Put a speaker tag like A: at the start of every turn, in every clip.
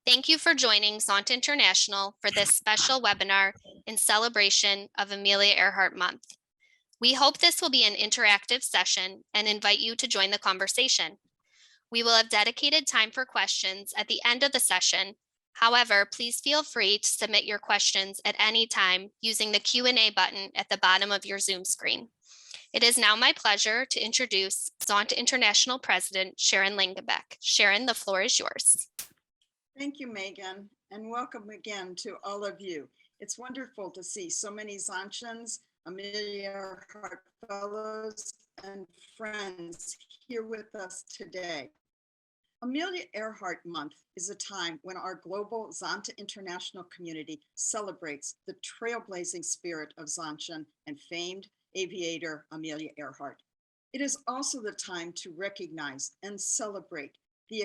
A: Thank you for joining Zonta International for this special webinar in celebration of Amelia Earhart Month. We hope this will be an interactive session and invite you to join the conversation. We will have dedicated time for questions at the end of the session. However, please feel free to submit your questions at any time using the Q&A button at the bottom of your Zoom screen. It is now my pleasure to introduce Zonta International President Sharon Langenbeck. Sharon, the floor is yours.
B: Thank you, Megan, and welcome again to all of you. It's wonderful to see so many Zontians, Amelia Earhart Fellows, and friends here with us today. Amelia Earhart Month is a time when our global Zonta International community celebrates the trailblazing spirit of Zontian and famed aviator Amelia Earhart. It is also the time to recognize and celebrate the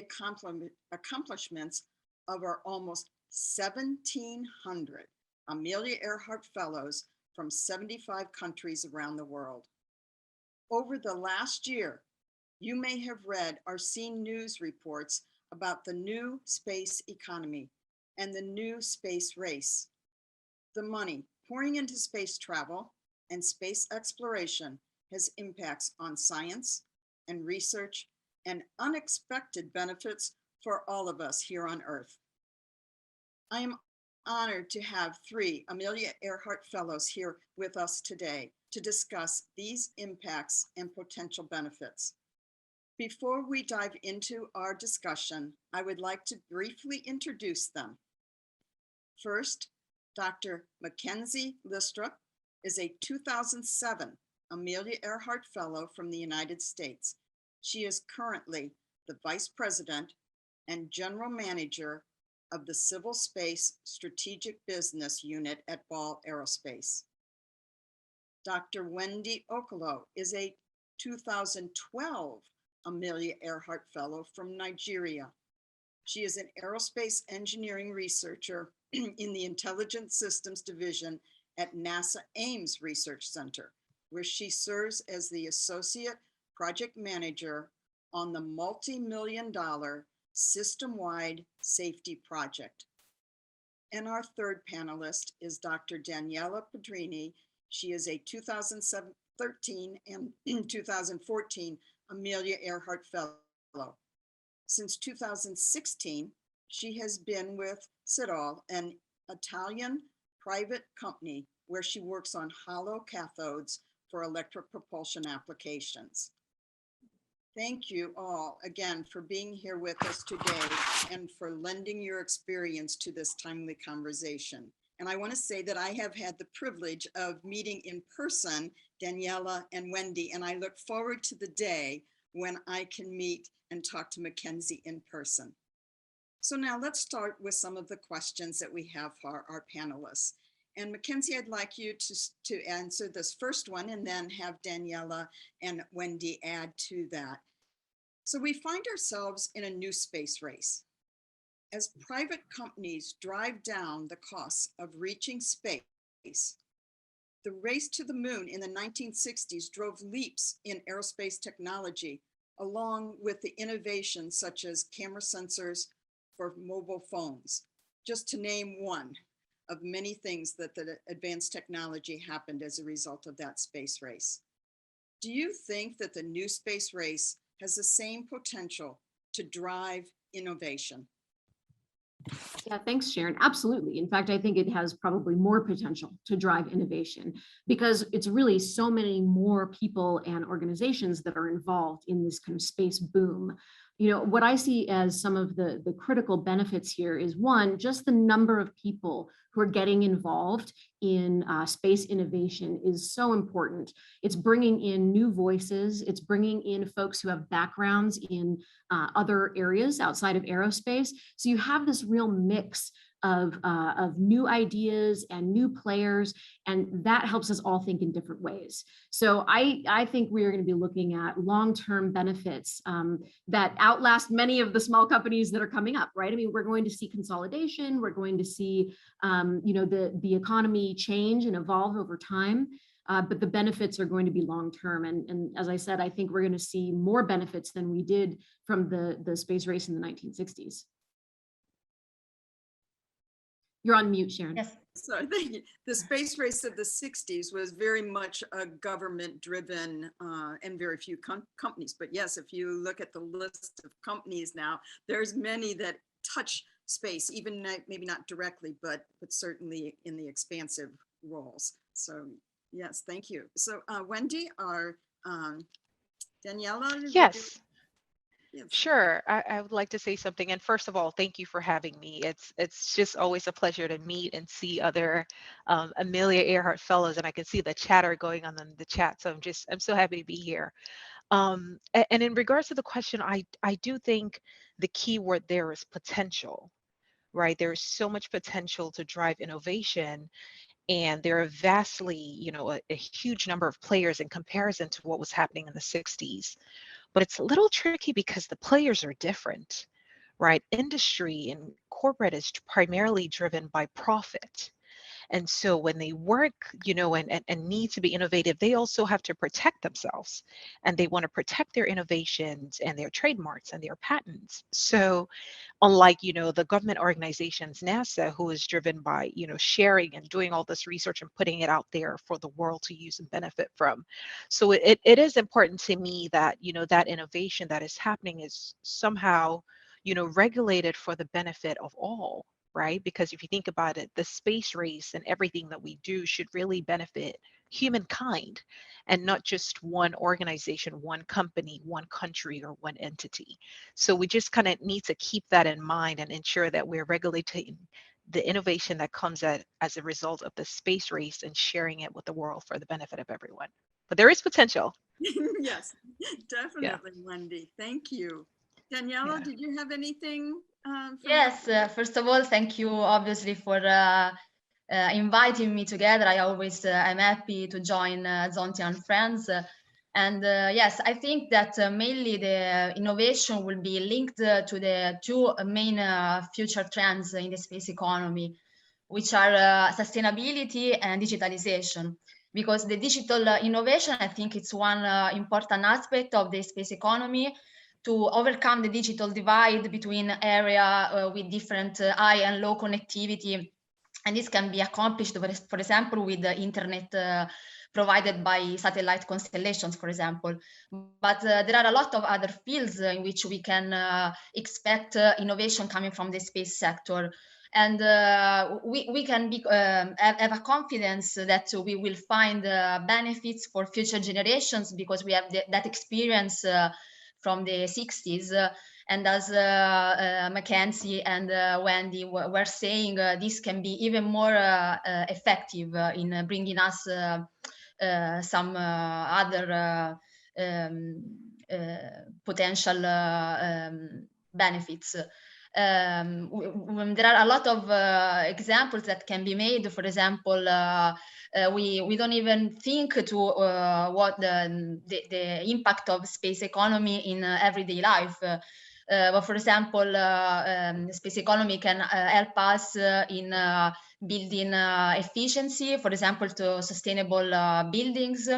B: accomplishments of our almost 1,700 Amelia Earhart Fellows from 75 countries around the world. Over the last year, you may have read or seen news reports about the new space economy and the new space race. The money pouring into space travel and space exploration has impacts on science and research and unexpected benefits for all of us here on Earth. I am honored to have 3 Amelia Earhart Fellows here with us today to discuss these impacts and potential benefits. Before we dive into our discussion, I would like to briefly introduce them. First, Dr. Makenzie Lystrup is a 2007 Amelia Earhart Fellow from the United States. She is currently the Vice President and General Manager of the Civil Space Strategic Business Unit at Ball Aerospace. Dr. Wendy Okolo is a 2012 Amelia Earhart Fellow from Nigeria. She is an aerospace engineering researcher in the Intelligent Systems Division at NASA Ames Research Center, where she serves as the Associate Project Manager on the multi-million-dollar system-wide safety project. And our third panelist is Dr. Daniela Pedrini. She is a 2013 and 2014 Amelia Earhart Fellow. Since 2016, she has been with Sitael, an Italian private company where she works on hollow cathodes for electric propulsion applications. Thank you all again for being here with us today and for lending your experience to this timely conversation. And I want to say that I have had the privilege of meeting in person Daniela and Wendy, and I look forward to the day when I can meet and talk to Makenzie in person. So now let's start with some of the questions that we have for our panelists. And Makenzie, I'd like you to answer this first one and then have Daniela and Wendy add to that. So we find ourselves in a new space race. As private companies drive down the costs of reaching space, the race to the moon in the 1960s drove leaps in aerospace technology, along with the innovations such as camera sensors for mobile phones, just to name one of many things that the advanced technology happened as a result of that space race. Do you think that the new space race has the same potential to drive innovation?
C: Yeah, thanks, Sharon. Absolutely. In fact, I think it has probably more potential to drive innovation because it's really so many more people and organizations that are involved in this kind of space boom. You know, what I see as some of the critical benefits here is one, just the number of people who are getting involved in space innovation is so important. It's bringing in new voices. It's bringing in folks who have backgrounds in other areas outside of aerospace. So you have this real mix of new ideas and new players, and that helps us all think in different ways. So I think we are going to be looking at long-term benefits that outlast many of the small companies that are coming up, right? I mean, we're going to see consolidation. We're going to see, you know, the economy change and evolve over time. But the benefits are going to be long-term. And as I said, I think we're going to see more benefits than we did from the space race in the 1960s. You're on mute, Sharon.
D: Yes.
B: So thank you. The space race of the 60s was very much a government driven and very few companies. But yes, if you look at the list of companies now, there's many that touch space, even maybe not directly, but certainly in the expansive roles. So yes, thank you. So Wendy or Daniela?
E: Yes,
B: Yes.
E: sure. I would like to say something. And first of all, thank you for having me. It's just always a pleasure to meet and see other Amelia Earhart Fellows, and I can see the chatter going on in the chat. So I'm so happy to be here. And in regards to the question, I do think the key word there is potential, right? There is so much potential to drive innovation, and there are vastly, a huge number of players in comparison to what was happening in the 60s. But it's a little tricky because the players are different, right? Industry and corporate is primarily driven by profit. And so when they work, and need to be innovative, they also have to protect themselves, and they want to protect their innovations and their trademarks and their patents. So unlike, the government organizations, NASA, who is driven by, sharing and doing all this research and putting it out there for the world to use and benefit from. So it is important to me that, that innovation that is happening is somehow, regulated for the benefit of all, right? Because if you think about it, the space race and everything that we do should really benefit humankind and not just one organization, one company, one country, or one entity. So we just kind of need to keep that in mind and ensure that we're regulating the innovation that comes as a result of the space race and sharing it with the world for the benefit of everyone. But there is potential.
B: Yes, definitely, Wendy. Thank you. Daniela,
E: Yeah.
B: did you have anything?
D: Yes, first of all, thank you obviously for inviting me together. I always am happy to join Zonta and Friends. And yes, I think that mainly the innovation will be linked to the two main future trends in the space economy, which are sustainability and digitalization. Because the digital innovation, I think it's one important aspect of the space economy to overcome the digital divide between area with different high and low connectivity. And this can be accomplished, for example, with the internet provided by satellite constellations, for example. But there are a lot of other fields in which we can expect innovation coming from the space sector. And we can have a confidence that we will find benefits for future generations because we have that experience from the 60s. And as Makenzie and Wendy were saying, this can be even more effective in bringing us some other potential benefits. There are a lot of examples that can be made. For example, we don't even think to what the impact of space economy in everyday life. But for example, space economy can help us in building efficiency, for example, to sustainable buildings.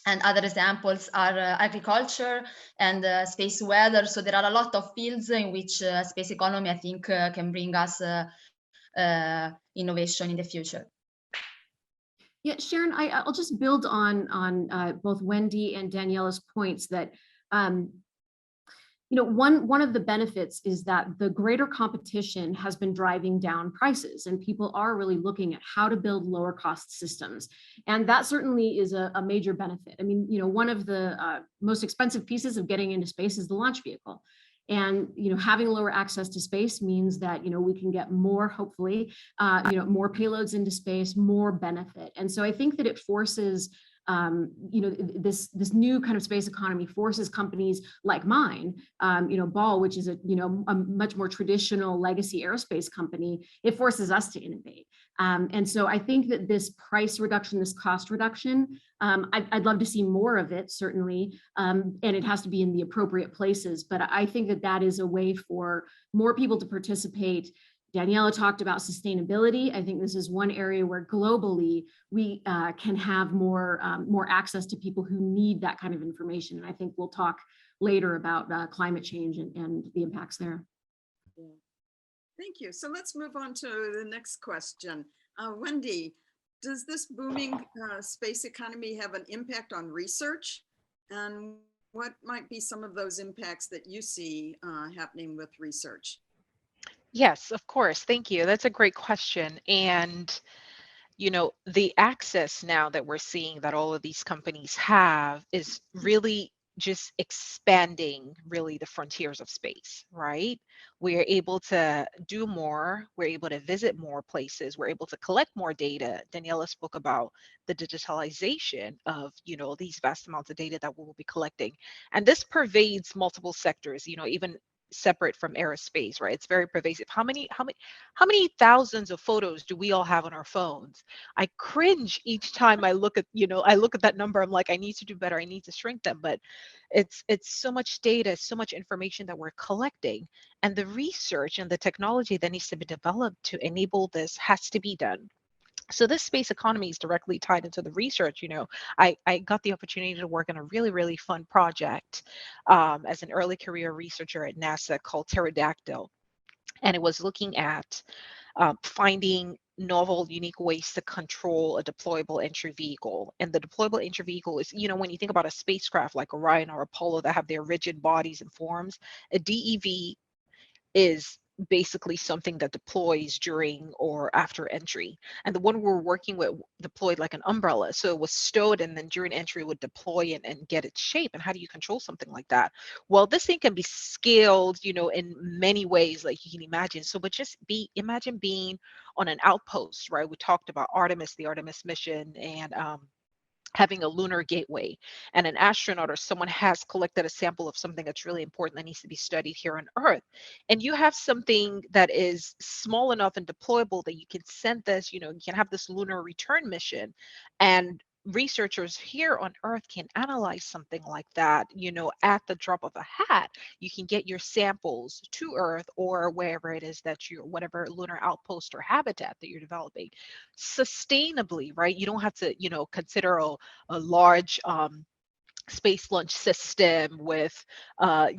D: And other examples are agriculture and space weather. So there are a lot of fields in which space economy, I think, can bring us innovation in the future.
C: Yeah, Sharon, I'll just build on both Wendy and Daniela's points that one of the benefits is that the greater competition has been driving down prices, and people are really looking at how to build lower cost systems. And that certainly is a major benefit. I mean, one of the most expensive pieces of getting into space is the launch vehicle. And, having lower access to space means that, we can get more, hopefully, more payloads into space, more benefit. And so I think that it forces this new kind of space economy forces companies like mine, Ball, which is a much more traditional legacy aerospace company, it forces us to innovate. And so I think that this price reduction, this cost reduction, I'd love to see more of it, certainly, and it has to be in the appropriate places. But I think that that is a way for more people to participate. Daniela talked about sustainability. I think this is one area where globally we can have more access to people who need that kind of information. And I think we'll talk later about climate change and the impacts there.
B: Yeah. Thank you. So let's move on to the next question. Wendy, does this booming space economy have an impact on research? And what might be some of those impacts that you see happening with research?
E: Yes, of course. Thank you. That's a great question. And the access now that we're seeing that all of these companies have is really just expanding really the frontiers of space, right? We're able to do more, we're able to visit more places, we're able to collect more data. Daniela spoke about the digitalization of, these vast amounts of data that we will be collecting. And this pervades multiple sectors, even separate from aerospace, right? It's very pervasive. How many thousands of photos do we all have on our phones? I cringe each time I look at that number. I'm like, I need to do better. I need to shrink them. But it's so much data, so much information that we're collecting. And the research and the technology that needs to be developed to enable this has to be done. So this space economy is directly tied into the research. I got the opportunity to work on a really, really fun project as an early career researcher at NASA called Pterodactyl. And it was looking at finding novel, unique ways to control a deployable entry vehicle. And the deployable entry vehicle is, when you think about a spacecraft like Orion or Apollo that have their rigid bodies and forms, a DEV is basically something that deploys during or after entry. And the one we're working with deployed like an umbrella. So it was stowed and then during entry would deploy and get its shape. And how do you control something like that? Well, this thing can be scaled, in many ways, like you can imagine. So, but imagine being on an outpost, right? We talked about the Artemis mission, and having a lunar gateway, and an astronaut or someone has collected a sample of something that's really important that needs to be studied here on Earth. And you have something that is small enough and deployable that you can send this, you can have this lunar return mission, and researchers here on Earth can analyze something like that, at the drop of a hat. You can get your samples to Earth or wherever it is that whatever lunar outpost or habitat that you're developing sustainably, right? You don't have to, consider a large space launch system with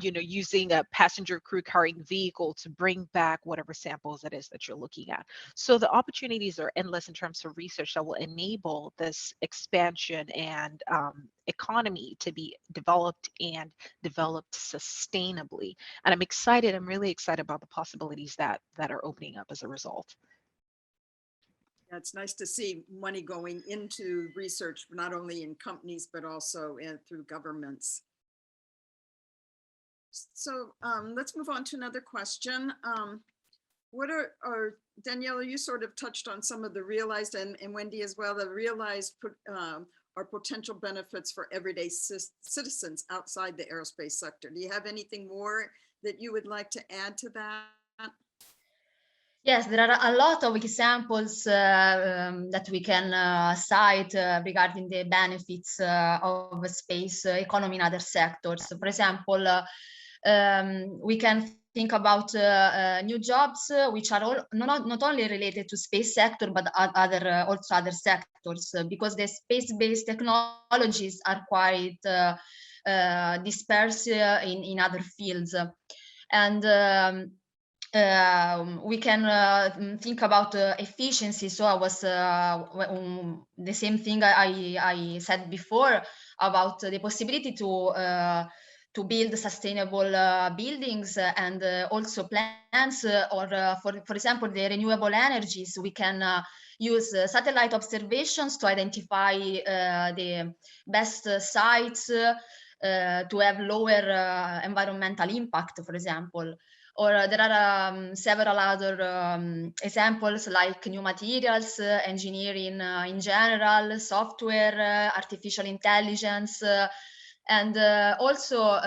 E: using a passenger crew carrying vehicle to bring back whatever samples it is that you're looking at. So the opportunities are endless in terms of research that will enable this expansion and economy to be developed sustainably. And I'm really excited about the possibilities that are opening up as a result.
B: Yeah, it's nice to see money going into research, not only in companies, but also through governments. So let's move on to another question. What are Daniela, you sort of touched on some of the realized, and Wendy as well, the realized or potential benefits for everyday citizens outside the aerospace sector. Do you have anything more that you would like to add to that?
D: Yes, there are a lot of examples that we can cite regarding the benefits of space economy in other sectors. For example, we can think about new jobs which are all not only related to space sector, but also other sectors, because the space-based technologies are quite dispersed in other fields. And we can think about efficiency. So I was the same thing I said before about the possibility to build sustainable buildings and also plants or for example, the renewable energies. We can use satellite observations to identify the best sites to have lower environmental impact, for example. Or there are several other examples like new materials, engineering in general, software, artificial intelligence, and also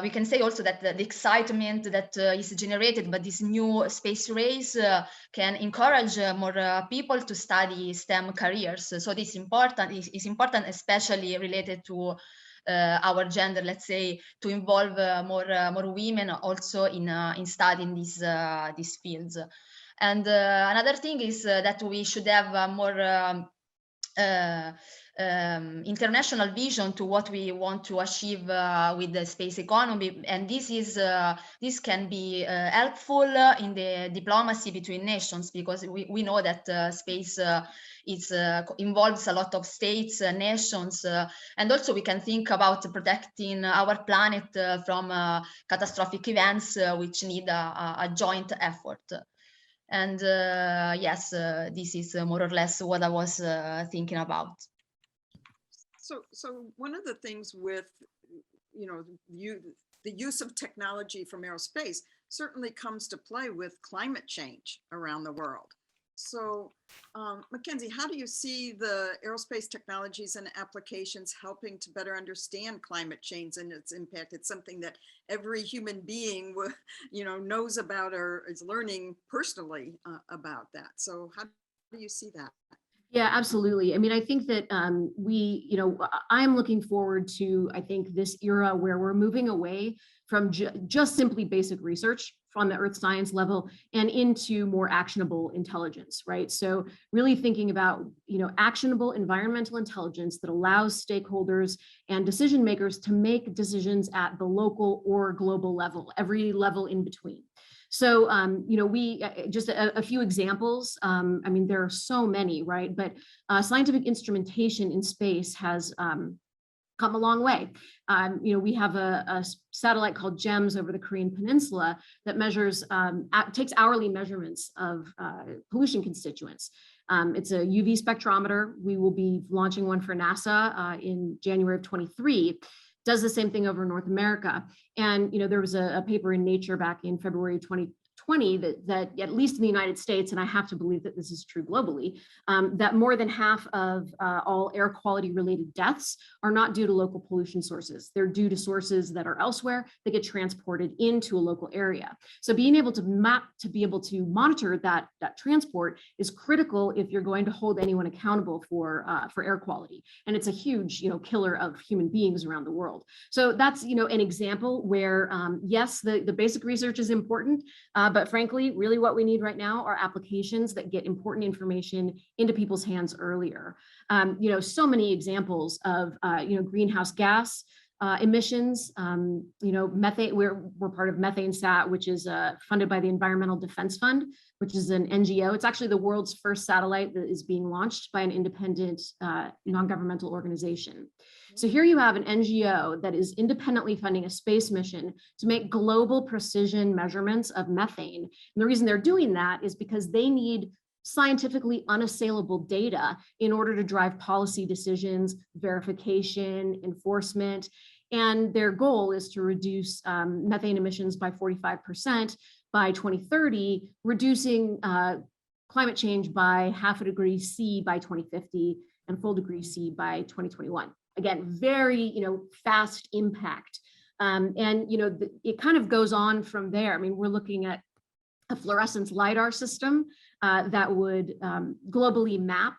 D: we can say also that the excitement that is generated by this new space race can encourage more people to study STEM careers. So this is important, especially related to our gender, let's say, to involve more women also in studying these fields. And another thing is that we should have more international vision to what we want to achieve with the space economy, and this can be helpful in the diplomacy between nations, because we know that space involves a lot of states, nations, and also we can think about protecting our planet from catastrophic events which need a joint effort. And yes, this is more or less what I was thinking about.
B: So one of the things with, the use of technology from aerospace certainly comes to play with climate change around the world. So Makenzie, how do you see the aerospace technologies and applications helping to better understand climate change and its impact? It's something that every human being knows about or is learning personally about that. So how do you see that?
C: Yeah, absolutely. I mean, I think that I'm looking forward to, I think, this era where we're moving away from just simply basic research from the earth science level and into more actionable intelligence, right? So really thinking about, actionable environmental intelligence that allows stakeholders and decision makers to make decisions at the local or global level, every level in between. So, we just a few examples. I mean, there are so many, right? But scientific instrumentation in space has come a long way. We have a satellite called GEMS over the Korean Peninsula that measures, takes hourly measurements of pollution constituents. It's a UV spectrometer. We will be launching one for NASA in January of 23. Does the same thing over North America. And, there was a paper in Nature back in February 2020 that at least in the United States, and I have to believe that this is true globally, that more than half of all air quality related deaths are not due to local pollution sources. They're due to sources that are elsewhere that get transported into a local area. So being able to map, to be able to monitor that transport is critical if you're going to hold anyone accountable for air quality. And it's a huge, killer of human beings around the world. So that's, an example where, yes, the basic research is important, but frankly, really what we need right now are applications that get important information into people's hands earlier. So many examples of, greenhouse gas emissions, methane, we're part of Methane Sat, which is funded by the Environmental Defense Fund, which is an NGO. It's actually the world's first satellite that is being launched by an independent non-governmental organization. So here you have an NGO that is independently funding a space mission to make global precision measurements of methane. And the reason they're doing that is because they need scientifically unassailable data in order to drive policy decisions, verification, enforcement. And their goal is to reduce methane emissions by 45% by 2030, reducing climate change by 0.5 degree C by 2050 and full degree C by 2021. Again, very, fast impact. It kind of goes on from there. I mean, we're looking at a fluorescence LiDAR system that would globally map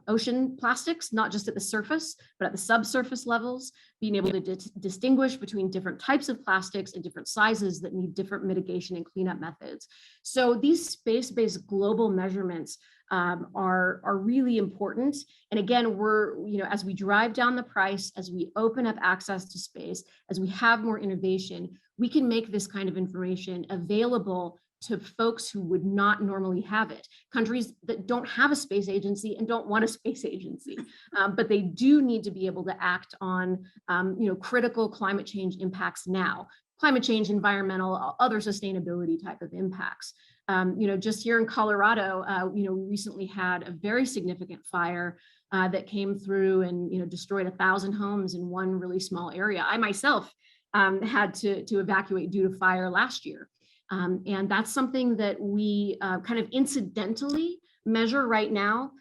C: ocean plastics, not just at the surface, but at the subsurface levels, being able to distinguish between different types of plastics and different sizes that need different mitigation and cleanup methods. So these space-based global measurements are really important. And again, we're, as we drive down the price, as we open up access to space, as we have more innovation, we can make this kind of information available to folks who would not normally have it. Countries that don't have a space agency and don't want a space agency, but they do need to be able to act on, critical climate change impacts now. Climate change, environmental, other sustainability type of impacts. Just here in Colorado, we recently had a very significant fire that came through and, destroyed 1,000 homes in one really small area. I myself had to evacuate due to fire last year. And that's something that we kind of incidentally measure right now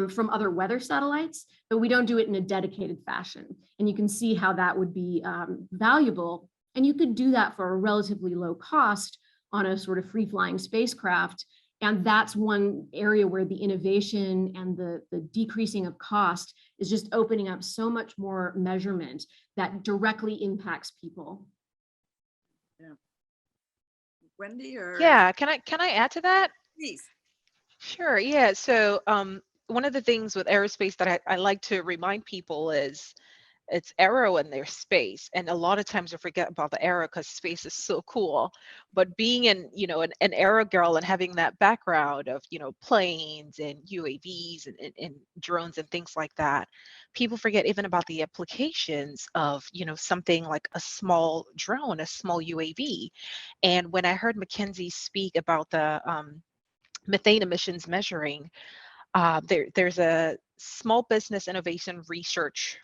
C: from other weather satellites, but we don't do it in a dedicated fashion. And you can see how that would be valuable. And you could do that for a relatively low cost on a sort of free-flying spacecraft. And that's one area where the innovation and the decreasing of cost is just opening up so much more measurement that directly impacts people.
B: Yeah. Wendy, or
E: Yeah, can I add to that?
B: please.
E: Sure. Yeah. So one of the things with aerospace that I like to remind people is it's aero in their space, and a lot of times I forget about the aero because space is so cool. But being in, an aero girl and having that background of, planes and UAVs and drones and things like that, people forget even about the applications of, something like a small drone, a small UAV. And when I heard Makenzie speak about the methane emissions measuring, there's a small business innovation research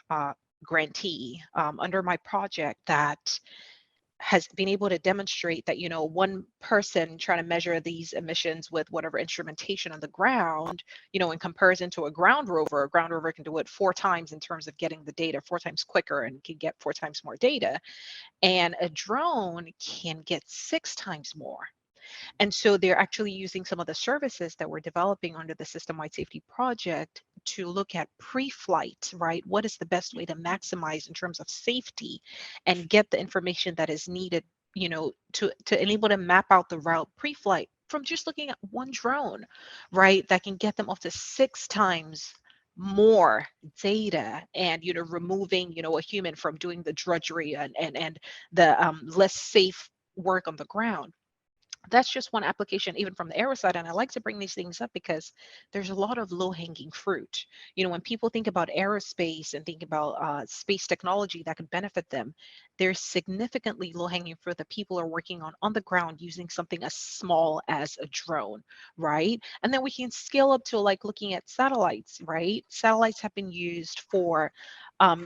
E: grantee under my project that has been able to demonstrate that, one person trying to measure these emissions with whatever instrumentation on the ground, in comparison to a ground rover can do it 4 times in terms of getting the data 4 times quicker and can get 4 times more data. And a drone can get 6 times more. And so they're actually using some of the services that we're developing under the system-wide safety project to look at pre-flight, right? What is the best way to maximize in terms of safety and get the information that is needed, to enable to map out the route pre-flight from just looking at one drone, right? That can get them up to 6 times more data and removing a human from doing the drudgery and the less safe work on the ground. That's just one application, even from the aero side. And I like to bring these things up because there's a lot of low hanging fruit. When people think about aerospace and think about space technology that could benefit them, there's significantly low hanging fruit that people are working on the ground using something as small as a drone, right? And then we can scale up to like looking at satellites, right? Satellites have been used for,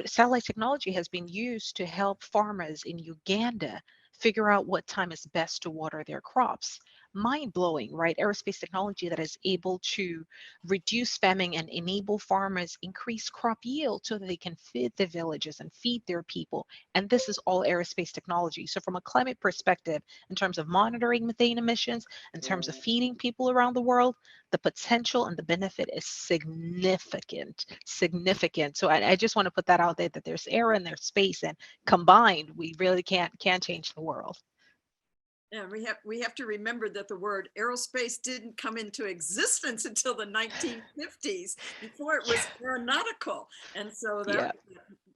E: satellite technology has been used to help farmers in Uganda figure out what time is best to water their crops. Mind blowing, right? Aerospace technology that is able to reduce famine and enable farmers increase crop yield so that they can feed the villages and feed their people. And this is all aerospace technology. So from a climate perspective, in terms of monitoring methane emissions, in terms of feeding people around the world, the potential and the benefit is significant, significant. So I just want to put that out there that there's air and there's space, and combined, we really can change the world.
B: Yeah, we have to remember that the word aerospace didn't come into existence until the 1950s. Before it was aeronautical, and so
E: Yeah.
B: that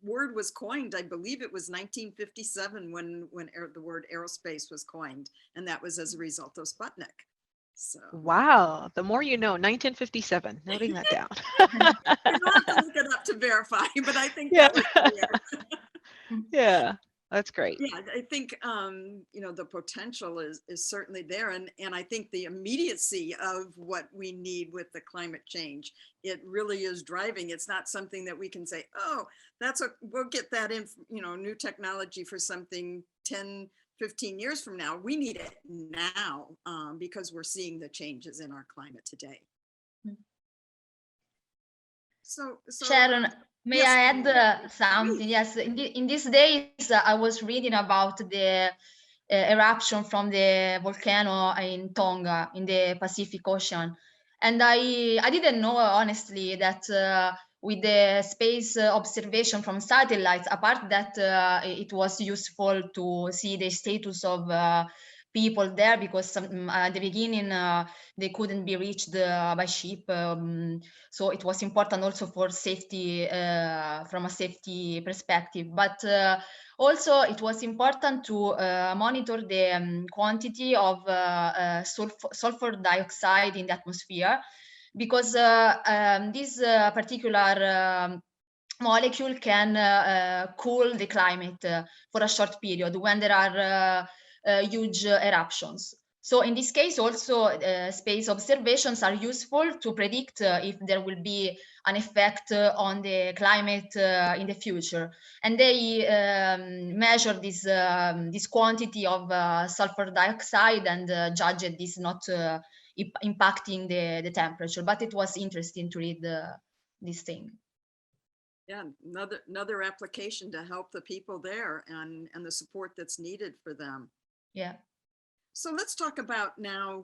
B: word was coined. I believe it was 1957 when the word aerospace was coined, and that was as a result of Sputnik. So
E: Wow. The more you know, 1957, noting that down.
B: you don't have to look it up to verify, but I think
E: Yeah.
B: that was clear.
E: Yeah. That's great.
B: Yeah, I think the potential is certainly there, and I think the immediacy of what we need with the climate change, it really is driving. It's not something that we can say, oh, we'll get that in, new technology for something 10, 15 years from now. We need it now because we're seeing the changes in our climate today. So
D: Sharon, may
B: yes,
D: I add
B: please.
D: something? Yes, in these days, I was reading about the eruption from the volcano in Tonga in the Pacific Ocean. And I didn't know, honestly, that with the space observation from satellites, apart that it was useful to see the status of people there, because at the beginning they couldn't be reached by ship. So it was important also for safety, from a safety perspective. But also, it was important to monitor the quantity of sulfur dioxide in the atmosphere, because this particular molecule can cool the climate for a short period when there are huge eruptions. So in this case, also space observations are useful to predict if there will be an effect on the climate in the future. And they measure this quantity of sulfur dioxide and judge this not impacting the temperature. But it was interesting to read this thing.
B: Yeah, another application to help the people there and the support that's needed for them.
D: Yeah.
B: So let's talk about now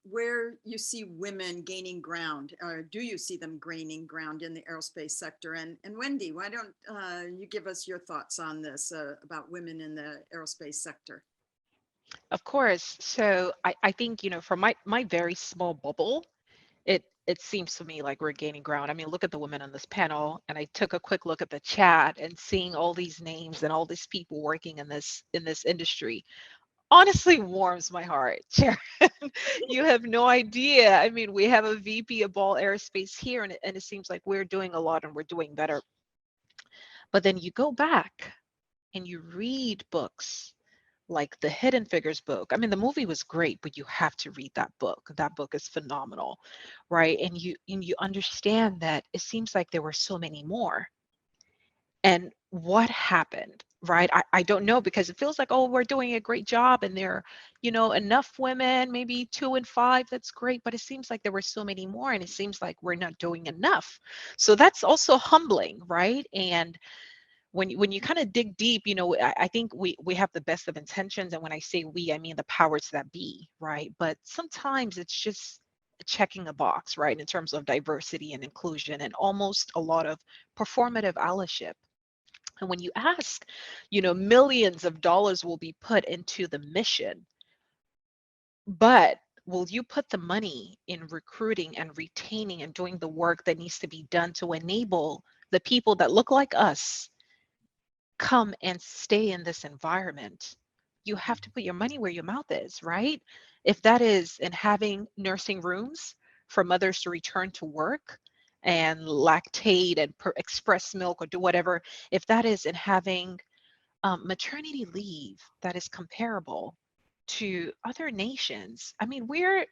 B: where you see women gaining ground, or do you see them gaining ground in the aerospace sector? And Wendy, why don't you give us your thoughts on this about women in the aerospace sector?
E: Of course. So I think, from my very small bubble, it seems to me like we're gaining ground. I mean, look at the women on this panel, and I took a quick look at the chat and seeing all these names and all these people working in this industry honestly warms my heart. Sharon, you have no idea. I mean, we have a VP of Ball Aerospace here, and it seems like we're doing a lot and we're doing better. But then you go back and you read books like the Hidden Figures book. I mean, the movie was great, but you have to read that book. That book is phenomenal, right? And you understand that it seems like there were so many more. And what happened, right? I don't know, because it feels like, oh, we're doing a great job and there are, enough women, maybe 2 in 5, that's great. But it seems like there were so many more, and it seems like we're not doing enough. So that's also humbling, right? And when you kind of dig deep, I think we have the best of intentions. And when I say we, I mean the powers that be, right? But sometimes it's just checking a box, right? In terms of diversity and inclusion, and almost a lot of performative allyship. And when you ask, millions of dollars will be put into the mission, but will you put the money in recruiting and retaining and doing the work that needs to be done to enable the people that look like us come and stay in this environment? You have to put your money where your mouth is, right? If that is in having nursing rooms for mothers to return to work and lactate and express milk or do whatever, if that is in having maternity leave that is comparable to other nations, I mean, we're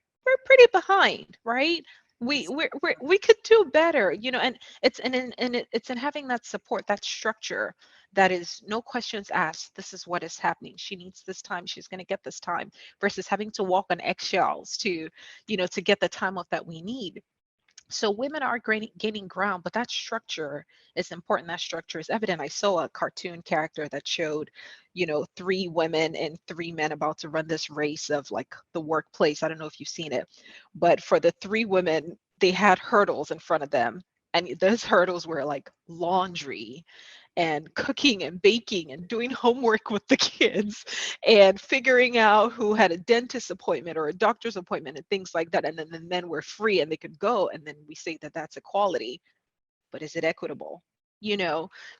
E: pretty behind, right? We could do better, and it's in having that support, that structure, that is no questions asked. This is what is happening. She needs this time. She's going to get this time, versus having to walk on eggshells to get the time off that we need. So women are gaining ground, but that structure is important. That structure is evident. I saw a cartoon character that showed, 3 women and 3 men about to run this race of like the workplace. I don't know if you've seen it, but for the 3 women, they had hurdles in front of them. And those hurdles were like laundry and cooking and baking and doing homework with the kids and figuring out who had a dentist appointment or a doctor's appointment and things like that. And then the men were free and they could go. And then we say that that's equality, but is it equitable?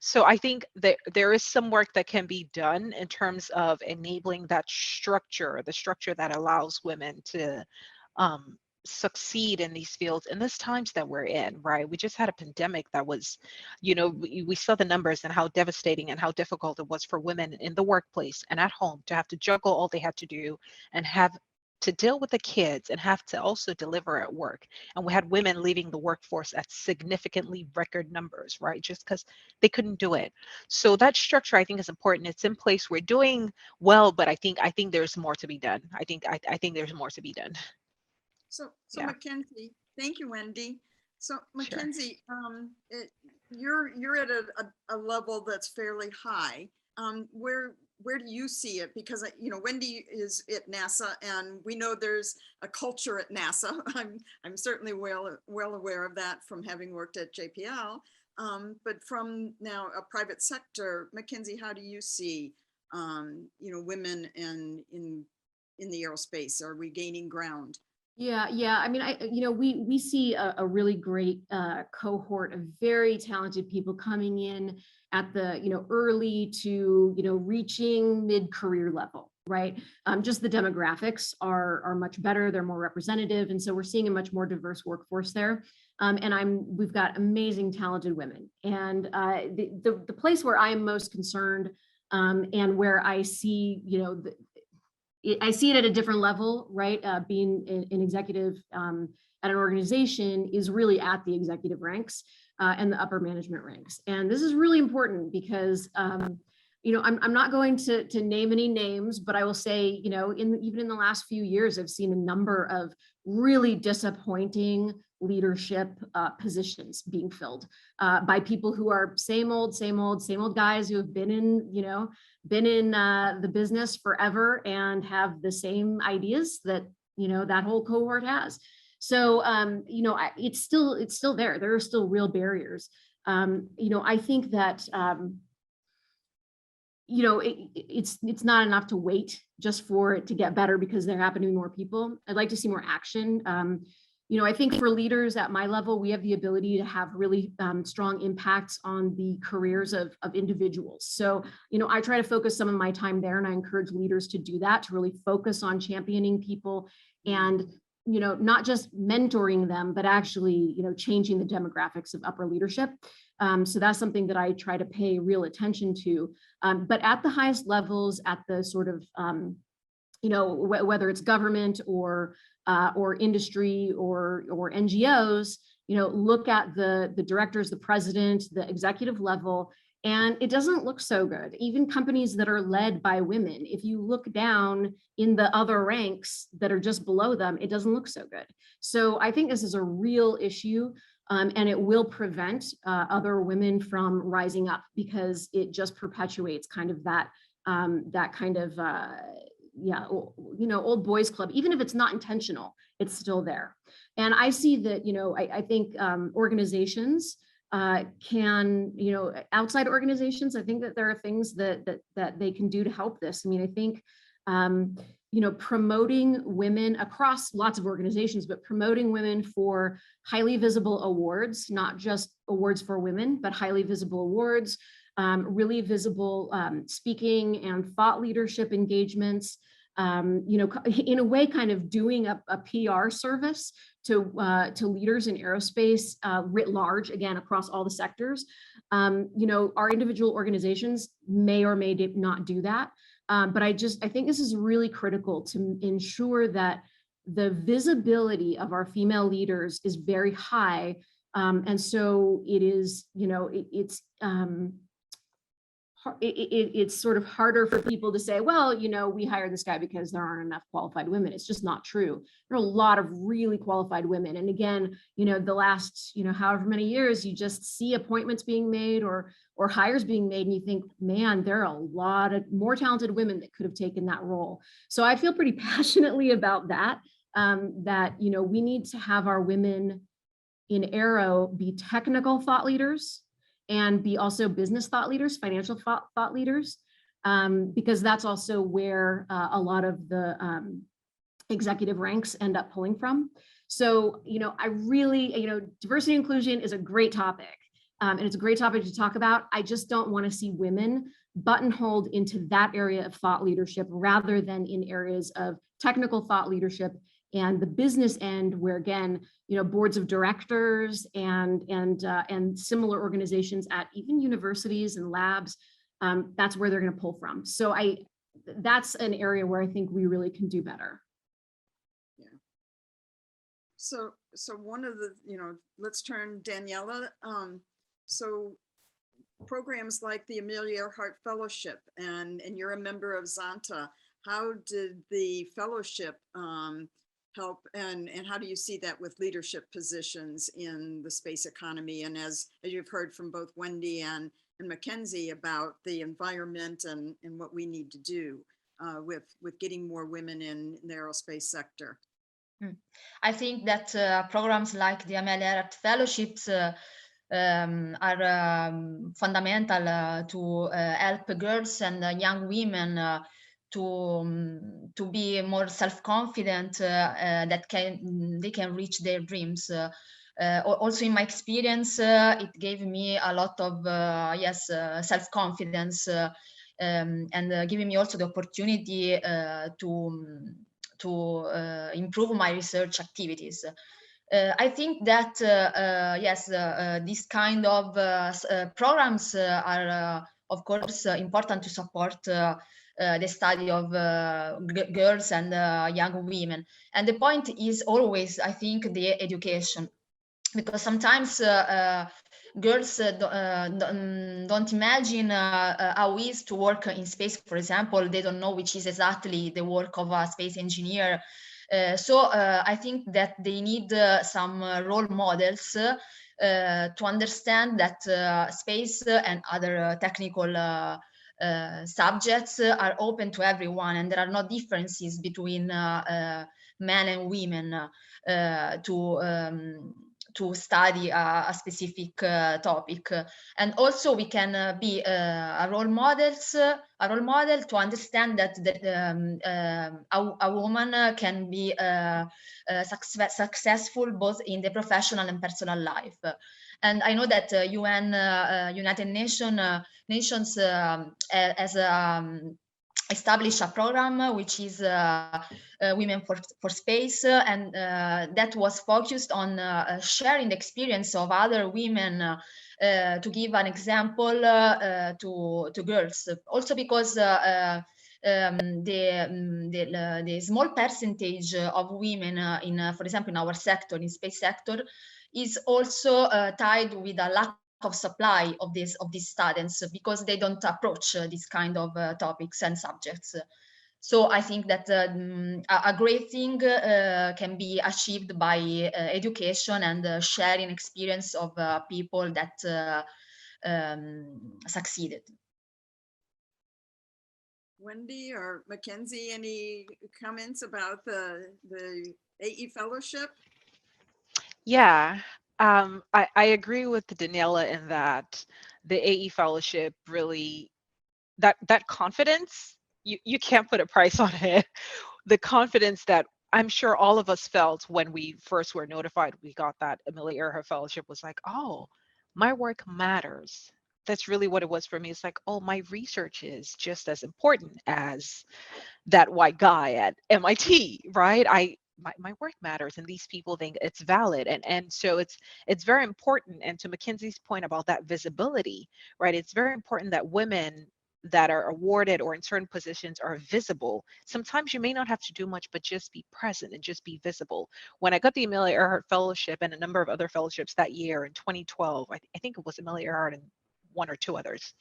E: So I think that there is some work that can be done in terms of enabling that structure, the structure that allows women to succeed in these fields in this times that we're in, right? We just had a pandemic that was, we saw the numbers and how devastating and how difficult it was for women in the workplace and at home to have to juggle all they had to do and have to deal with the kids and have to also deliver at work. And we had women leaving the workforce at significantly record numbers, right? Just because they couldn't do it. So that structure, I think, is important. It's in place. We're doing well, but I think there's more to be done. I think there's more to be done.
B: So
E: Yeah.
B: Makenzie, thank you, Wendy. So
E: Sure.
B: Makenzie, you're at a level that's fairly high. Where do you see it? Because Wendy is at NASA, and we know there's a culture at NASA. I'm certainly well aware of that from having worked at JPL. But from now a private sector, Makenzie, how do you see women in the aerospace? Are we gaining ground?
C: Yeah. I mean, we see a really great cohort of very talented people coming in at the, early to, reaching mid-career level, right? Just the demographics are much better. They're more representative. And so we're seeing a much more diverse workforce there. And we've got amazing, talented women. And the place where I'm most concerned and where I see, I see it at a different level, right? Being an executive at an organization is really at the executive ranks and the upper management ranks. And this is really important because, I'm not going to name any names, but I will say, even in the last few years, I've seen a number of really disappointing leadership positions being filled by people who are same old guys who have been in, the business forever and have the same ideas that, that whole cohort has. So, it's still there. There are still real barriers. I think that, it's not enough to wait just for it to get better because there happen to be more people. I'd like to see more action. you know, I think for leaders at my level, we have the ability to have really strong impacts on the careers of individuals. So, you know, I try to focus some of my time there, and I encourage leaders to do that, to really focus on championing people and, you know, not just mentoring them, but actually, you know, changing the demographics of upper leadership. So that's something that I try to pay real attention to. But at the highest levels, at the sort of, you know, whether it's government or industry or NGOs, you know, look at the directors, the president, the executive level, and it doesn't look so good. Even companies that are led by women, if you look down in the other ranks that are just below them, it doesn't look so good. So I think this is a real issue, and it will prevent other women from rising up, because it just perpetuates kind of that kind of yeah, you know, old boys club. Even if it's not intentional, it's still there. And I see that, you know, I think organizations can, you know, outside organizations, I think that there are things that they can do to help this. I mean, I think, you know, promoting women across lots of organizations, but promoting women for highly visible awards, not just awards for women, but highly visible awards, really visible speaking and thought leadership engagements, you know, in a way, kind of doing a PR service to leaders in aerospace writ large, again, across all the sectors. You know, our individual organizations may or may not do that. But I think this is really critical to ensure that the visibility of our female leaders is very high. And so it is, you know, it's sort of harder for people to say, well, you know, we hired this guy because there aren't enough qualified women. It's just not true. There are a lot of really qualified women. And again, you know, the last, you know, however many years, you just see appointments being made or hires being made, and you think, man, there are a lot of more talented women that could have taken that role. So I feel pretty passionately about that, that, you know, we need to have our women in Aero be technical thought leaders and be also business thought leaders, financial thought leaders, because that's also where a lot of the executive ranks end up pulling from. So, you know, I really, you know, diversity and inclusion is a great topic, and it's a great topic to talk about. I just don't want to see women buttonholed into that area of thought leadership rather than in areas of technical thought leadership and the business end, where again, you know, boards of directors and similar organizations at even universities and labs, that's where they're going to pull from. So that's an area where I think we really can do better.
B: Yeah. So one of the, you know, let's turn Daniela. So programs like the Amelia Earhart Fellowship, and you're a member of Zonta. How did the fellowship help, and how do you see that with leadership positions in the space economy? And as you've heard from both Wendy and Makenzie about the environment and what we need to do with getting more women in the aerospace sector.
D: I think that programs like the Amelia Earhart Fellowships are fundamental to help girls and young women to be more self-confident, that they can reach their dreams. Also, in my experience, it gave me a lot of self-confidence, and giving me also the opportunity to improve my research activities. I think that this kind of programs are, of course, important to support the study of girls and young women. And the point is always, I think, the education, because sometimes girls don't imagine how it is to work in space. For example, they don't know which is exactly the work of a space engineer. So I think that they need some role models to understand that space and other technical subjects are open to everyone, and there are no differences between men and women, to to study a specific topic. And also we can be a role model to understand that a woman can be successful both in the professional and personal life. And I know that United Nations has established a program which is Women for Space, and that was focused on sharing the experience of other women to give an example to girls. Also because the small percentage of women for example, in our sector, in space sector, is also tied with a lack of supply of these students, because they don't approach this kind of topics and subjects. So I think that a great thing can be achieved by education and sharing experience of people that succeeded.
B: Wendy or Makenzie, any comments about the AE Fellowship?
E: Yeah, I agree with Daniela in that the AE Fellowship really, that confidence, you can't put a price on it. The confidence that I'm sure all of us felt when we first were notified we got that Amelia Earhart Fellowship was like, oh, my work matters. That's really what it was for me. It's like, oh, my research is just as important as that white guy at MIT, right? My work matters and these people think it's valid. And so it's very important. And to Mackenzie's point about that visibility, right? It's very important that women that are awarded or in certain positions are visible. Sometimes you may not have to do much, but just be present and just be visible. When I got the Amelia Earhart Fellowship and a number of other fellowships that year in 2012, I think it was Amelia Earhart and one or two others,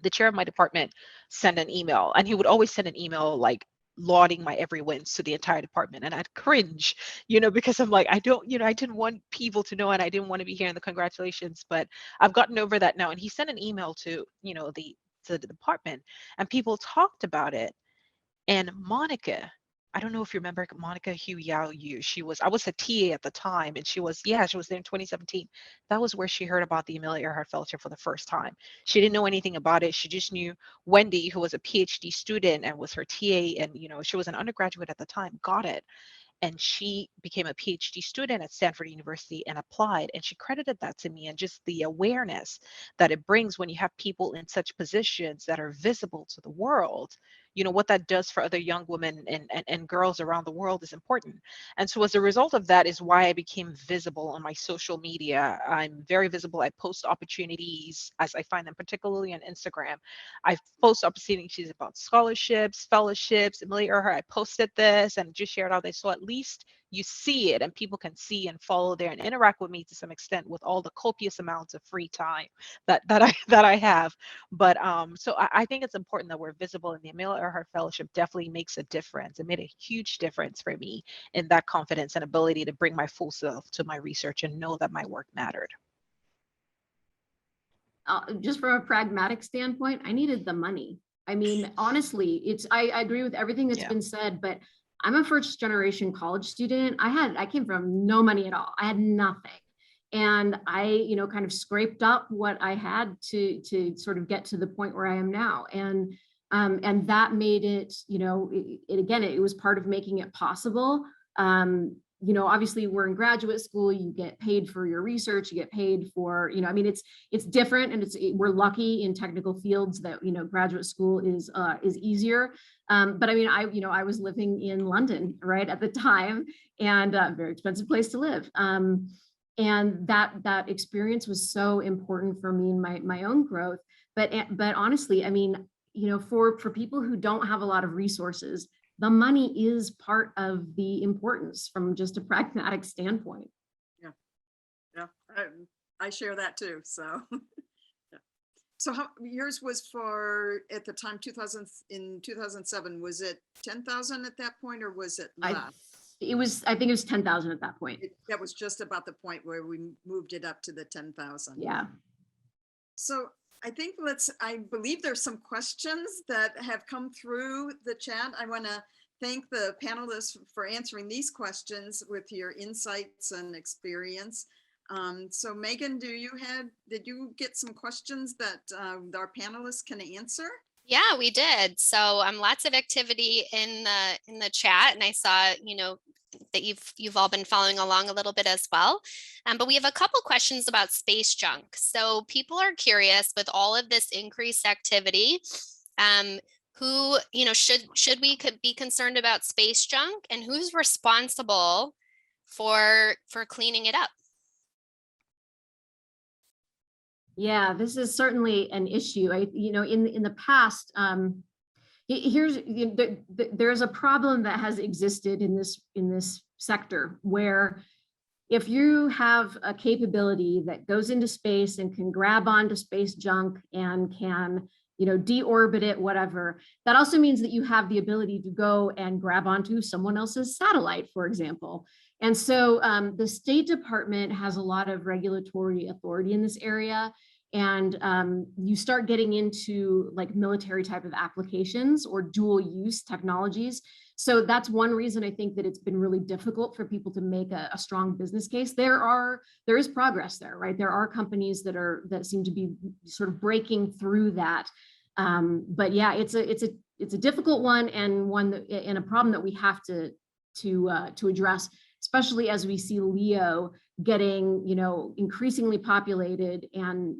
E: the chair of my department sent an email, and he would always send an email like lauding my every wins to the entire department. And I'd cringe, because I'm like, I didn't want people to know, and I didn't want to be hearing the congratulations, but I've gotten over that now. And he sent an email to, to the department, and people talked about it. And Monica, I don't know if you remember Monica Hu Yao Yu. I was a TA at the time, and she was there in 2017. That was where she heard about the Amelia Earhart Fellowship for the first time. She didn't know anything about it. She just knew Wendy, who was a PhD student and was her TA, and she was an undergraduate at the time, got it. And she became a PhD student at Stanford University and applied. And she credited that to me, and just the awareness that it brings when you have people in such positions that are visible to the world. What that does for other young women and girls around the world is important. And so as a result of that is why I became visible on my social media. I'm very visible. I post opportunities as I find them, particularly on Instagram. I post opportunities about scholarships, fellowships. Amelia Earhart, I posted this and just shared out there. So at least you see it and people can see and follow there and interact with me to some extent with all the copious amounts of free time that I have. But so I think it's important that we're visible, and the Amelia Earhart Fellowship definitely makes a difference. It made a huge difference for me in that confidence and ability to bring my full self to my research and know that my work mattered.
C: Just from a pragmatic standpoint, I needed the money. I mean, honestly, I agree with everything that's been said, but I'm a first generation college student. I came from no money at all. I had nothing. And I, kind of scraped up what I had to sort of get to the point where I am now. And that made it, it was part of making it possible. Obviously we're in graduate school, you get paid for your research, you get paid for, it's different, and we're lucky in technical fields that, graduate school is easier. But I mean, I was living in London, right, at the time, and a very expensive place to live. And that experience was so important for me in my own growth. But honestly, I mean, for people who don't have a lot of resources, the money is part of the importance from just a pragmatic standpoint.
B: Yeah, I share that too. So, so how yours was for at the time 2007? Was it 10,000 at that point, or was it less?
C: I think it was 10,000 at that point.
B: That was just about the point where we moved it up to the 10,000.
C: Yeah.
B: So I think I believe there's some questions that have come through the chat. I want to thank the panelists for answering these questions with your insights and experience. So Megan, did you get some questions that our panelists can answer?
A: Yeah, we did. So lots of activity in the chat, and I saw, that you've all been following along a little bit as well. But we have a couple questions about space junk. So people are curious with all of this increased activity, who, should we be concerned about space junk, and who's responsible for cleaning it up?
C: Yeah, this is certainly an issue. In the past, there's a problem that has existed in this sector where if you have a capability that goes into space and can grab onto space junk and can, deorbit it, whatever, that also means that you have the ability to go and grab onto someone else's satellite, for example. And so the State Department has a lot of regulatory authority in this area. And you start getting into like military type of applications or dual use technologies. So that's one reason I think that it's been really difficult for people to make a strong business case. There is progress there, right? There are companies that seem to be sort of breaking through that. But yeah, it's a difficult one, and a problem that we have to address, especially as we see LEO getting, increasingly populated and,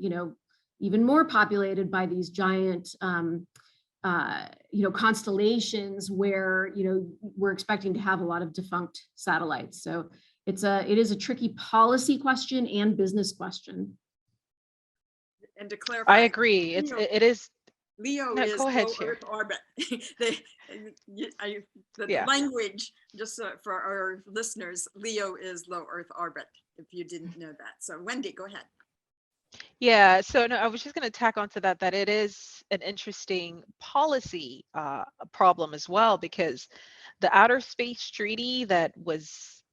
C: even more populated by these giant, constellations where, we're expecting to have a lot of defunct satellites. So it is a tricky policy question and business question.
B: And to clarify,
E: I agree. It is.
B: LEO
E: No,
B: is
E: go ahead,
B: low
E: Sharon.
B: Earth orbit. The
E: Yeah.
B: language, just for our listeners, LEO is low Earth orbit, if you didn't know that. So Wendy, go ahead.
E: Yeah, so no, I was just going to tack onto that it is an interesting policy problem as well, because the Outer Space Treaty that was,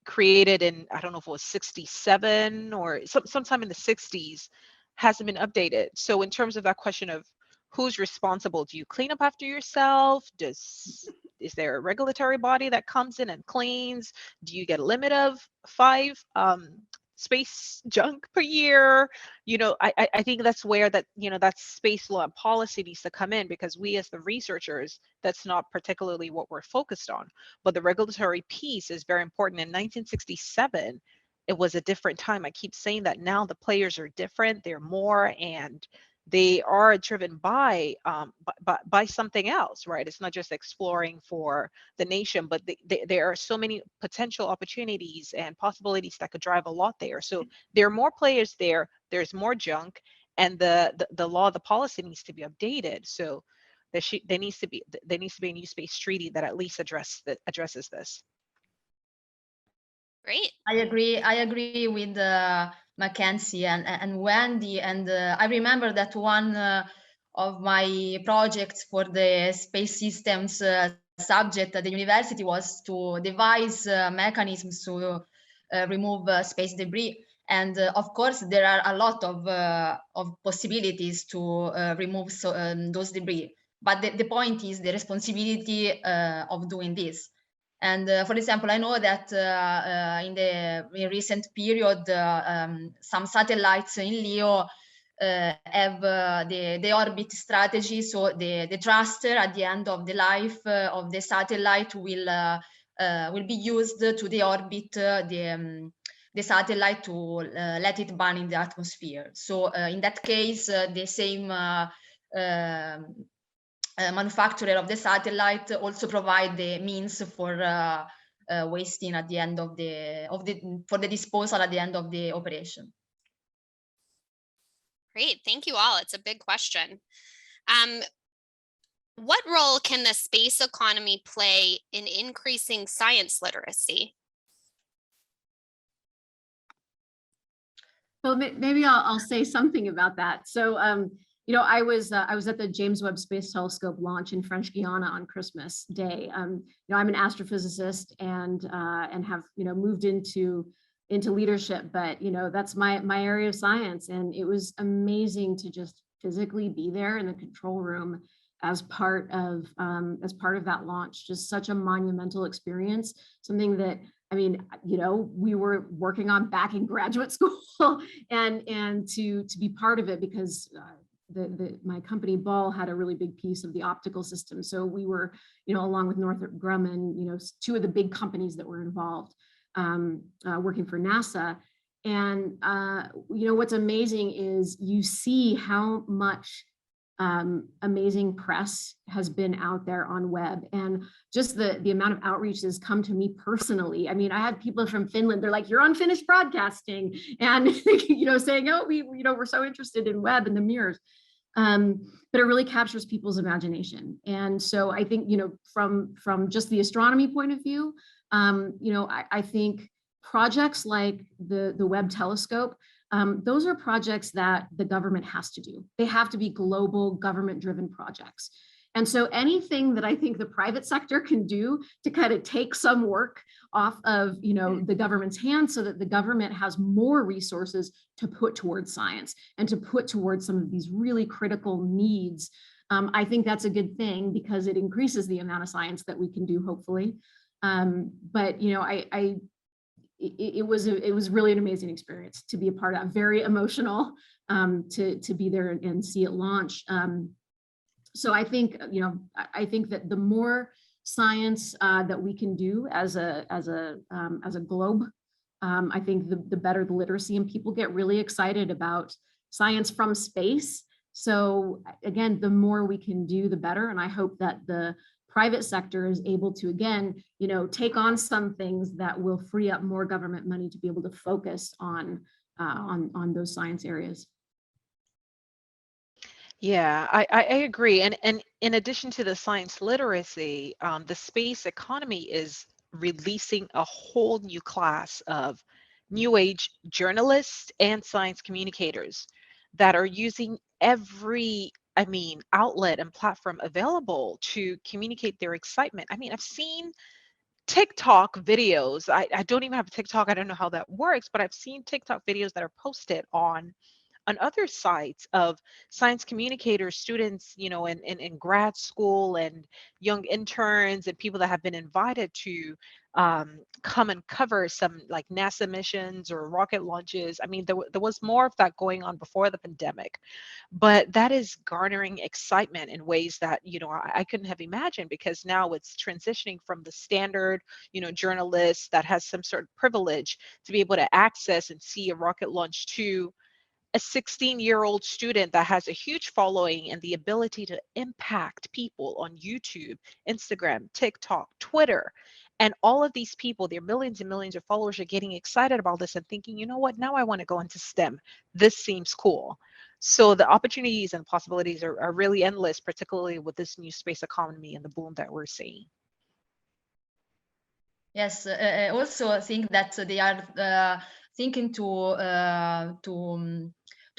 E: created in, I don't know if it was 67 or sometime in the 60s, hasn't been updated. So in terms of that question of who's responsible, do you clean up after yourself? Is there a regulatory body that comes in and cleans? Do you get a limit of 5 space junk per year? I think that's where that space law and policy needs to come in, because we as the researchers, that's not particularly what we're focused on. But the regulatory piece is very important. In 1967, it was a different time. I keep saying that now the players are different, they're more, and they are driven by something else, right? It's not just exploring for the nation, but there are so many potential opportunities and possibilities that could drive a lot there. So there are more players there, there's more junk, and the law, the policy needs to be updated. So there needs to be a new space treaty that at least addresses this.
A: Great.
D: I agree with Makenzie and Wendy, and I remember that one of my projects for the space systems subject at the university was to devise mechanisms to remove space debris. And of course, there are a lot of possibilities to remove those debris. But the point is the responsibility of doing this. And for example, I know that in recent period, some satellites in LEO have the orbit strategy. So the thruster at the end of the life of the satellite will be used to deorbit the satellite to let it burn in the atmosphere. So in that case, the same manufacturer of the satellite also provide the means for wasting at the end for the disposal at the end of the operation.
A: Great. Thank you all. It's a big question. What role can the space economy play in increasing science literacy?
C: Well, maybe I'll say something about that. So, I was at the James Webb Space Telescope launch in French Guiana on Christmas Day. I'm an astrophysicist and have moved into leadership, but that's my area of science, and it was amazing to just physically be there in the control room as part of that launch. Just such a monumental experience, something that I mean, you know, we were working on back in graduate school and to be part of it because my company Ball had a really big piece of the optical system. So we were, you know, along with Northrop Grumman, you know, two of the big companies that were involved working for NASA. And, you know, what's amazing is you see how much amazing press has been out there on web, and just the amount of outreach has come to me personally. I mean, I had people from Finland, they're like, you're on Finnish broadcasting, and you know, saying, oh, we're so interested in web and the mirrors. But it really captures people's imagination. And so I think, you know, from just the astronomy point of view, you know, I think projects like the Webb telescope, those are projects that the government has to do. They have to be global government-driven projects. And so anything that I think the private sector can do to kind of take some work off of, you know, the government's hands so that the government has more resources to put towards science and to put towards some of these really critical needs, I think that's a good thing because it increases the amount of science that we can do, hopefully. But, you know, it was really an amazing experience to be a part of, very emotional, to be there and see it launch. So I think, you know, I think that the more science that we can do as a globe, I think the better the literacy, and people get really excited about science from space. So again, the more we can do, the better. And I hope that the private sector is able to, again, you know, take on some things that will free up more government money to be able to focus on those science areas.
E: Yeah, I agree. And in addition to the science literacy, the space economy is releasing a whole new class of new age journalists and science communicators that are using every, I mean, outlet and platform available to communicate their excitement. I mean, I've seen TikTok videos. I don't even have a TikTok. I don't know how that works, but I've seen TikTok videos that are posted on other sites of science communicators, students, you know, in grad school, and young interns and people that have been invited to come and cover some like NASA missions or rocket launches. I mean, there was more of that going on before the pandemic, but that is garnering excitement in ways that, you know, I couldn't have imagined, because now it's transitioning from the standard, you know, journalist that has some sort of privilege to be able to access and see a rocket launch to a 16-year-old student that has a huge following and the ability to impact people on YouTube, Instagram, TikTok, Twitter. And all of these people, their millions and millions of followers, are getting excited about this and thinking, you know what, now I want to go into STEM. This seems cool. So the opportunities and possibilities are really endless, particularly with this new space economy and the boom that we're seeing.
D: Yes, I also think that they are thinking to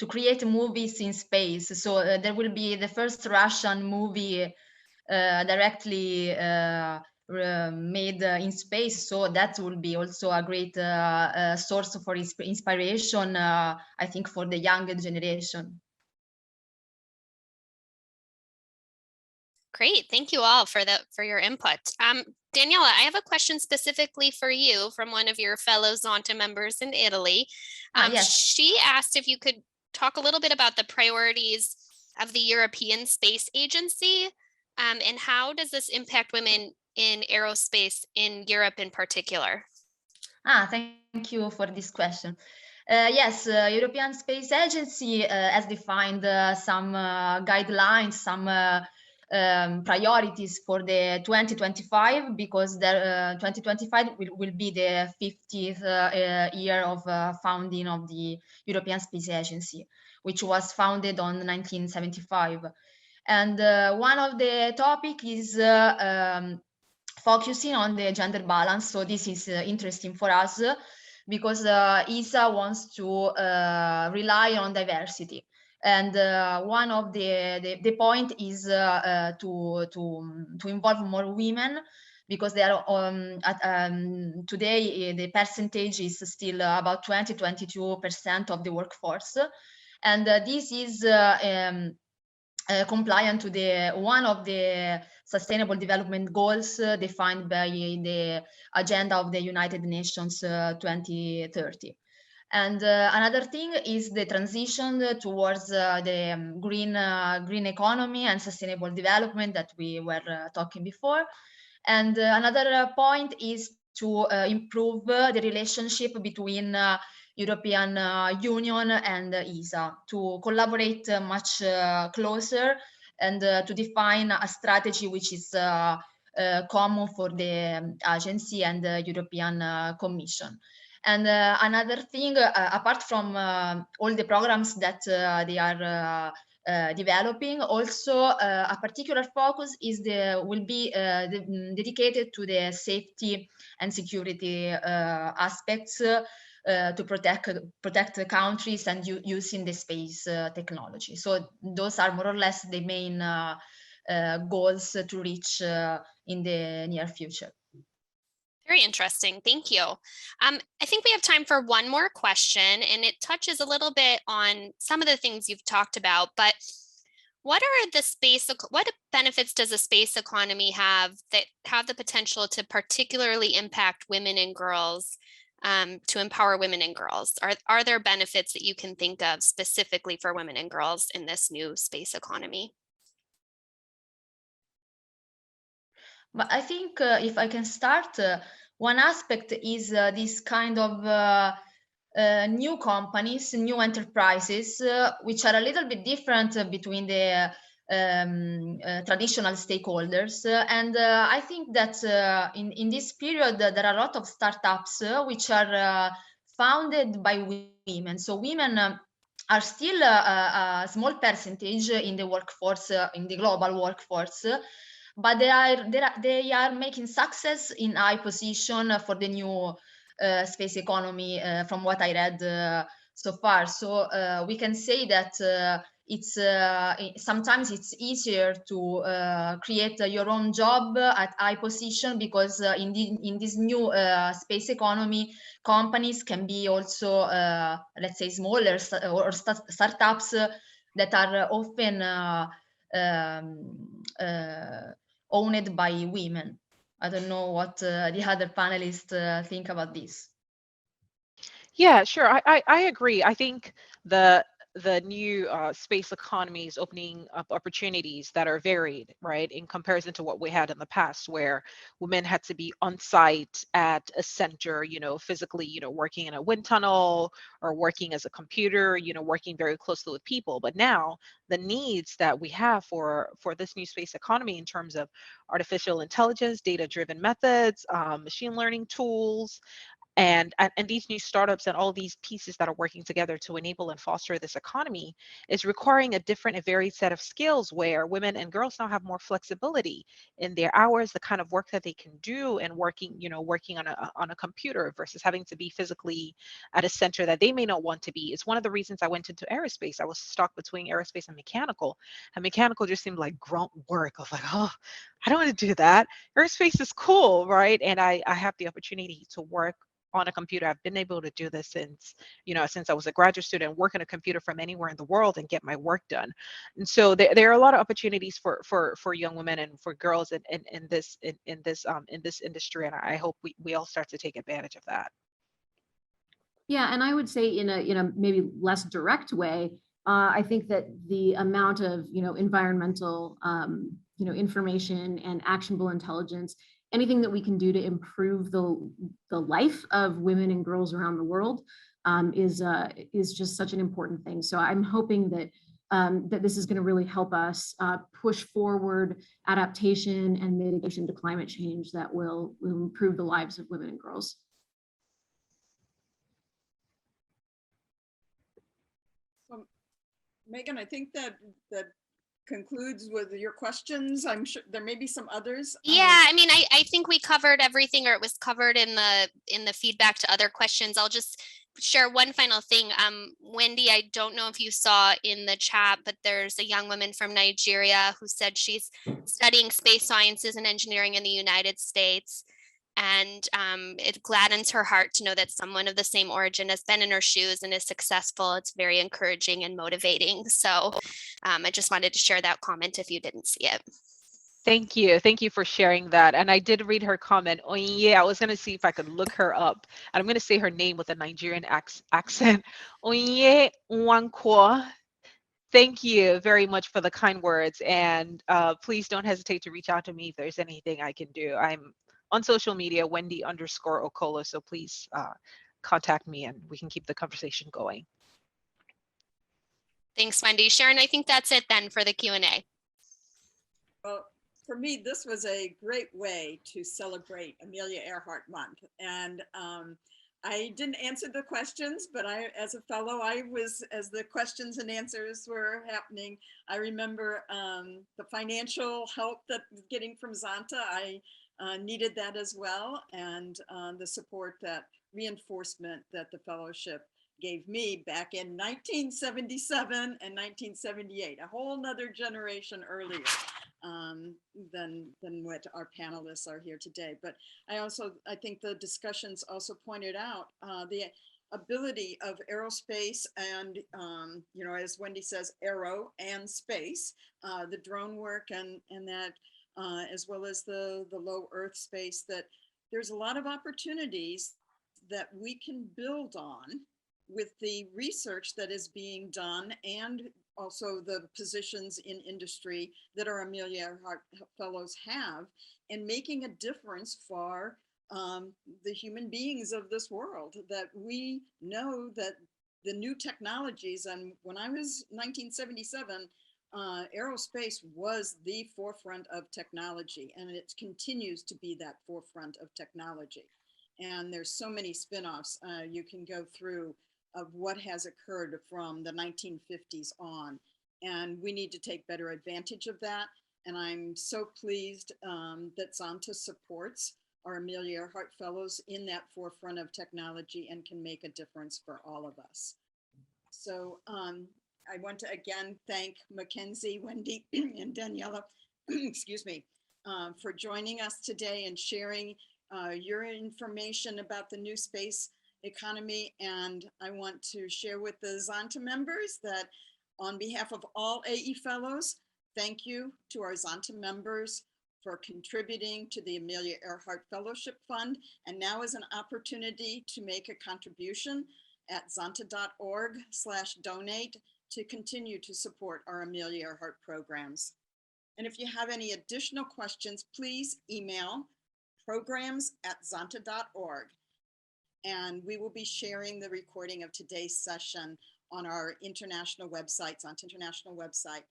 D: create movies in space. So there will be the first Russian movie directly made in space. So that will be also a great source for inspiration, I think, for the younger generation.
A: Great, thank you all for your input. Daniela, I have a question specifically for you from one of your fellow Zonta members in Italy.
D: Yes.
A: She asked if you could talk a little bit about the priorities of the European Space Agency, and how does this impact women in aerospace in Europe in particular?
D: Thank you for this question. Yes, European Space Agency has defined some guidelines, some priorities for the 2025, because the 2025 will be the 50th year of founding of the European Space Agency, which was founded on 1975. And one of the topic is focusing on the gender balance. So this is interesting for us because ESA wants to rely on diversity. And one of the point is to involve more women, because they are today the percentage is still about 22% of the workforce, and this is compliant to the one of the Sustainable Development Goals defined by the Agenda of the United Nations 2030. And another thing is the transition towards the green economy and sustainable development that we were talking before. And another point is to improve the relationship between European Union and ESA, to collaborate much closer and to define a strategy which is common for the agency and the European Commission. And another thing, apart from all the programs that they are developing, also a particular focus will be dedicated to the safety and security aspects to protect the countries and using the space technology. So those are more or less the main goals to reach in the near future.
A: Very interesting. Thank you. I think we have time for one more question, and it touches a little bit on some of the things you've talked about, but what benefits does a space economy have that have the potential to particularly impact women and girls, to empower women and girls? Are there benefits that you can think of specifically for women and girls in this new space economy?
D: But I think if I can start, one aspect is this kind of new companies, new enterprises, which are a little bit different between the traditional stakeholders. And I think that in this period, there are a lot of startups which are founded by women. So women are still a small percentage in the workforce, in the global workforce, but they are making success in high position for the new space economy from what I read so far. So we can say that it's sometimes it's easier to create your own job at high position, because in this new space economy, companies can be also let's say smaller or startups that are often owned by women. I don't know what the other panelists think about this.
E: Yeah, sure. I agree. I think the new space economy is opening up opportunities that are varied, right, in comparison to what we had in the past, where women had to be on site at a center, physically, working in a wind tunnel or working as a computer, working very closely with people. But now the needs that we have for this new space economy in terms of artificial intelligence, data-driven methods, machine learning tools, and these new startups and all these pieces that are working together to enable and foster this economy is requiring a varied set of skills, where women and girls now have more flexibility in their hours, the kind of work that they can do, and working on a computer versus having to be physically at a center that they may not want to be. It's one of the reasons I went into aerospace. I was stuck between aerospace and mechanical just seemed like grunt work. I was like, oh, I don't want to do that. Aerospace is cool, right? And I have the opportunity to work on a computer. I've been able to do this since I was a graduate student, work on a computer from anywhere in the world and get my work done. And so there are a lot of opportunities for young women and for girls in this industry. And I hope we all start to take advantage of that.
C: Yeah, and I would say in a maybe less direct way, I think that the amount of environmental information and actionable intelligence, anything that we can do to improve the life of women and girls around the world is just such an important thing. So I'm hoping that that this is going to really help us push forward adaptation and mitigation to climate change that will improve the lives of women and girls.
B: Megan, I think that concludes with your questions. I'm sure there may be some others.
A: Yeah, I mean, I think we covered everything, or it was covered in the feedback to other questions. I'll just share one final thing. Wendy, I don't know if you saw in the chat, but there's a young woman from Nigeria who said she's studying space sciences and engineering in the United States. And it gladdens her heart to know that someone of the same origin has been in her shoes and is successful. It's very encouraging and motivating. So I just wanted to share that comment if you didn't see it.
E: Thank you. Thank you for sharing that. And I did read her comment. Oh, yeah, I was going to see if I could look her up. And I'm going to say her name with a Nigerian accent. Onye Nwankwo. Thank you very much for the kind words. And please don't hesitate to reach out to me if there's anything I can do. I'm on social media, Wendy_Okolo. So please contact me and we can keep the conversation going.
A: Thanks, Wendy. Sharon, I think that's it then for the Q&A.
B: Well, for me, this was a great way to celebrate Amelia Earhart Month. And I didn't answer the questions, but as a fellow, as the questions and answers were happening, I remember the financial help that getting from Zonta. I needed that as well. And the support, that reinforcement that the fellowship gave me back in 1977 and 1978, a whole nother generation earlier than what our panelists are here today. But I think the discussions also pointed out the ability of aerospace and, as Wendy says, aero and space, the drone work and that, as well as the low Earth space, that there's a lot of opportunities that we can build on with the research that is being done and also the positions in industry that our Amelia Earhart Fellows have, and making a difference for the human beings of this world. That we know that the new technologies, and when I was 1977, aerospace was the forefront of technology, and it continues to be that forefront of technology. And there's so many spin-offs you can go through of what has occurred from the 1950s on. And we need to take better advantage of that. And I'm so pleased that Zonta supports our Amelia Earhart Fellows in that forefront of technology and can make a difference for all of us. So I want to again thank Makenzie, Wendy, and Daniela, excuse me, for joining us today and sharing your information about the new space economy. And I want to share with the Zonta members that on behalf of all AE Fellows, thank you to our Zonta members for contributing to the Amelia Earhart Fellowship Fund. And now is an opportunity to make a contribution at zonta.org/donate to continue to support our Amelia Earhart programs. And if you have any additional questions, please email programs@zonta.org. And we will be sharing the recording of today's session on our international website, Zonta International website.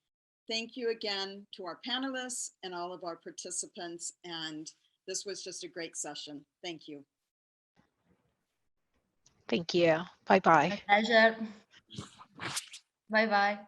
B: Thank you again to our panelists and all of our participants. And this was just a great session. Thank you.
E: Thank you. Bye-bye.
D: My pleasure. Bye-bye.